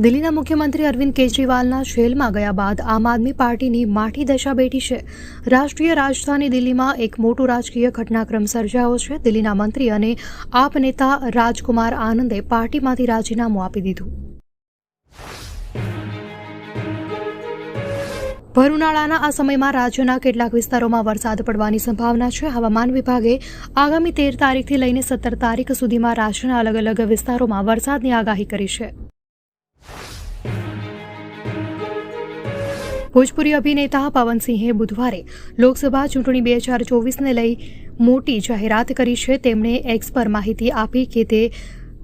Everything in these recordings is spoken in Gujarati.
દિલ્હીના મુખ્યમંત્રી અરવિંદ કેજરીવાલના જેલમાં ગયા બાદ આમ આદમી પાર્ટીની માઠી દશા બેઠી છે। રાષ્ટ્રીય રાજધાની દિલ્હીમાં એક મોટો રાજકીય ઘટનાક્રમ સર્જાયો છે। દિલ્હીના મંત્રી અને આપ નેતા રાજકુમાર આનંદે પાર્ટીમાંથી રાજીનામું આપી દીધું। ભર ઉનાળાના આ સમયમાં રાજ્યના કેટલાક વિસ્તારોમાં વરસાદ પડવાની સંભાવના છે। હવામાન વિભાગે આગામી 13 તારીખથી લઈને 17 તારીખ સુધીમાં રાજ્યના અલગ અલગ વિસ્તારોમાં વરસાદની આગાહી કરી છે। ભોજપુરી અભિનેતા પવન સિંહે બુધવારે લોકસભા ચૂંટણી 2024ને લઈ મોટી જાહેરાત કરી છે। તેમણે એક્સ પર માહિતી આપી કે તે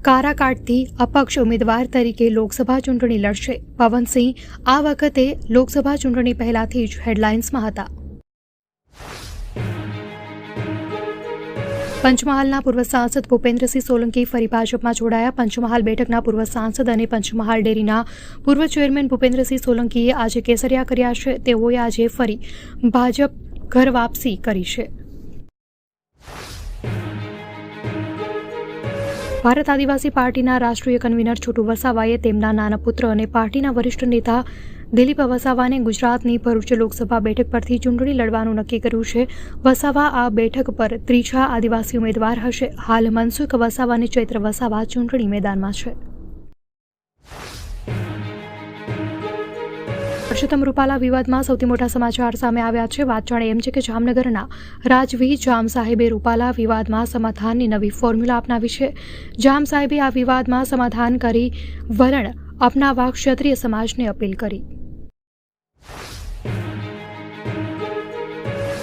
કારાકાટથી અપક્ષ ઉમેદવાર તરીકે લોકસભા ચૂંટણી લડશે। પવન સિંહ આ વખતે લોકસભા ચૂંટણી પહેલાથી જ હેડલાઇન્સમાં હતા। પંચમહાલના પૂર્વ સાંસદ ભૂપેન્દ્રસિંહ સોલંકી ફરી ભાજપમાં જોડાયા। પંચમહાલ બેઠકના પૂર્વ સાંસદ અને પંચમહાલ ડેરીના પૂર્વ ચેરમેન ભૂપેન્દ્રસિંહ સોલંકીએ આજે કેસરિયા કર્યા છે। તેઓએ આજે ફરી ભાજપ ઘર વાપસી કરી છે। ભારત આદિવાસી પાર્ટીના રાષ્ટ્રીય કન્વીનર છોટુ વસાવાએ તેમના નાના પુત્ર અને પાર્ટીના વરિષ્ઠ નેતા દિલીપ વસાવાને ગુજરાતની ભરૂચ લોકસભા બેઠક પરથી ચૂંટણી લડવાનું નક્કી કર્યું છે। વસાવા આ બેઠક પર ત્રીજા આદિવાસી ઉમેદવાર હશે। હાલ મનસુખ વસાવા અને ચૈત્ર વસાવા ચૂંટણી મેદાનમાં છે। પરસોત્તમ રૂપાલા વિવાદમાં સૌથી મોટા સમાચાર સામે આવ્યા છે। વાત જાણે એમ છે કે જામનગરના રાજવી જામ સાહેબે રૂપાલા વિવાદમાં સમાધાનની નવી ફોર્મ્યુલા અપનાવી છે। જામ સાહેબે આ વિવાદમાં સમાધાન કરી વલણ અપનાવવા ક્ષત્રિય સમાજને અપીલ કરી।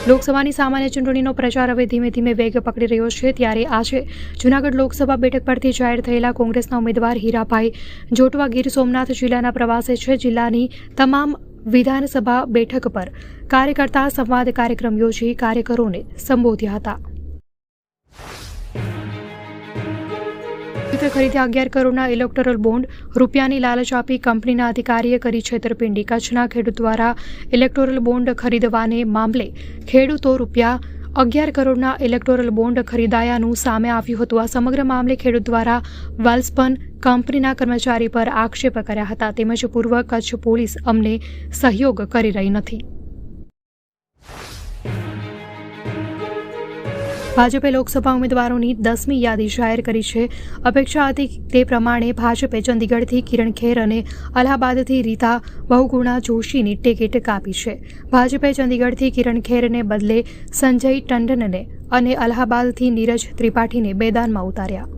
લોકસભાની સામાન્ય ચૂંટણીનો પ્રચાર હવે ધીમે ધીમે વેગ પકડી રહ્યો છે। ત્યારે આજે જૂનાગઢ લોકસભા બેઠક પરથી જાહેર થયેલા કોંગ્રેસના ઉમેદવાર હીરાભાઈ જોટવા ગીર સોમનાથ જિલ્લાના પ્રવાસે છે। જિલ્લાની તમામ વિધાનસભા બેઠક પર કાર્યકર્તા સંવાદ કાર્યક્રમ યોજી કાર્યકરોને સંબોધ્યા હતા। ખરીદ્યા 11 કરોડના ઇલેક્ટોરલ બોન્ડ, રૂપિયાની લાલચ આપી કંપનીના અધિકારીએ કરી છેતરપિંડી। કચ્છના ખેડૂત દ્વારા ઇલેક્ટોરલ બોન્ડ ખરીદવાને મામલે ખેડૂતો ₹11 કરોડના ઇલેક્ટોરલ બોન્ડ ખરીદાયાનું સામે આવ્યું હતું। આ સમગ્ર મામલે ખેડૂત દ્વારા વેલ્સપન કંપનીના કર્મચારી પર આક્ષેપ કર્યા હતા। તેમજ પૂર્વ કચ્છ પોલીસ અમને સહયોગ કરી રહી નથી। ભાજપે લોકસભા ઉમેદવારોની 10મી યાદી જાહેર કરી છે। અપેક્ષા હતી તે પ્રમાણે ભાજપે ચંદીગઢથી કિરણ ખેર અને અલ્હાબાદથી રીતા બહુગુણા જોશીની ટિકિટ કાપી છે। ભાજપે ચંદીગઢથી કિરણ ખેરને બદલે સંજય ટંડનને અને અલ્હાબાદથી નીરજ ત્રિપાઠીને મેદાનમાં ઉતાર્યા।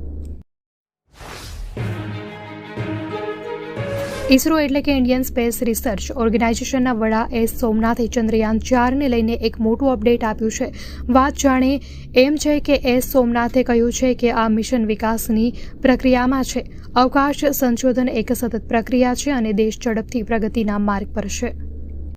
ઇસરો એટલે કે ઇન્ડિયન સ્પેસ રિસર્ચ ઓર્ગેનાઇઝેશનના વડા એસ સોમનાથે ચંદ્રયાન 4ને લઈને એક મોટું અપડેટ આપ્યું છે। વાત જાણે એમ છે કે એસ સોમનાથે કહ્યું છે કે આ મિશન વિકાસની પ્રક્રિયામાં છે। અવકાશ સંશોધન એક સતત પ્રક્રિયા છે અને દેશ ઝડપથી પ્રગતિના માર્ગ પર છે।